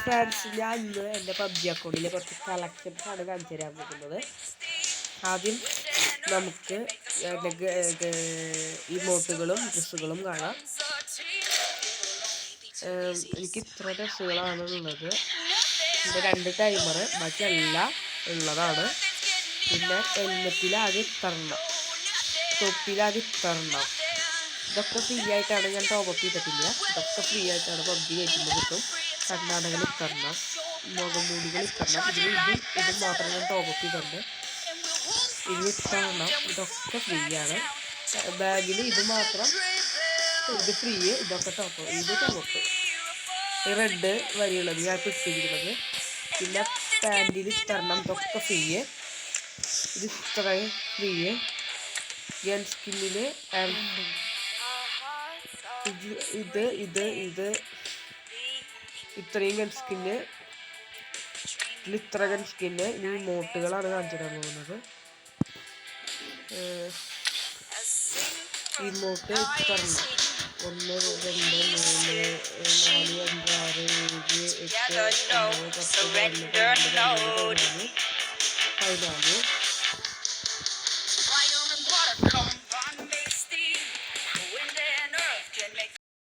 Friends, ഞാൻ ഇന്ന് എൻ്റെ പബ്ജി അക്കൗണ്ടിലെ കുറച്ച് കളക്ഷൻസ് ആണ് കാണിച്ചു തരാൻ പോകുന്നത്. ആദ്യം നമുക്ക് ഇമോട്ടുകളും ഡ്രസ്സുകളും കാണാം. എനിക്ക് ഇത്ര ഡ്രസ്സുകളാണ് ഉള്ളത്. എൻ്റെ 2 ടൈമർ, ബാക്കി എല്ലാം ഉള്ളതാണ്. പിന്നെ ഹെൽമെറ്റിലാകെ ഇത്തരണം, തൊപ്പിലാകെ ഇത്തരണം. ഇതൊക്കെ ഫ്രീ ആയിട്ടാണ്, ഞാൻ ടോപ്പ് ചെയ്തിട്ടില്ല. ഇതൊക്കെ ഫ്രീ ആയിട്ടാണ് പബ്ജി കയറ്റുമ്പോൾ കിട്ടും. കർണാടകയിൽ ഇത്തരണം, മുഖംമൂടികൾ ഇത്തരണം. ഇതും മാത്രം ഞാൻ ടോപ്പ് ചെയ്തിട്ടുണ്ട്. ഇത് ഇത്തരണം, ഇതൊക്കെ ഫ്രീ ആണ്. ബാഗിൽ ഇത് മാത്രം, ഇത് ഫ്രീ, ഇതൊക്കെ ടോപ്പ്. ഇത് ടോപ്പ് റെഡ് വരെയുള്ളത് ഞാൻ പിടിച്ചിരിക്കുന്നത്. പിന്നെ പാൻറ്റിൽ ഇത്തരണം, ഇതൊക്കെ ഫ്രീ. ഇത് ഇത്രയും ഫ്രീ. ഗൺ സ്കിന്നിൽ ഇത് ഇത്രയും ഗൺ സ്കിന്ന്, ഇത്ര ഗൺ സ്കിന്ന്. ഇനി ഇമോട്ടുകളാണ് കാണിച്ചു തരാൻ പോകുന്നത്. ഇമോട്ട് ഇത്തരണം 1 2 3 4 5 6 7 8 9 10 11 12 13 14 15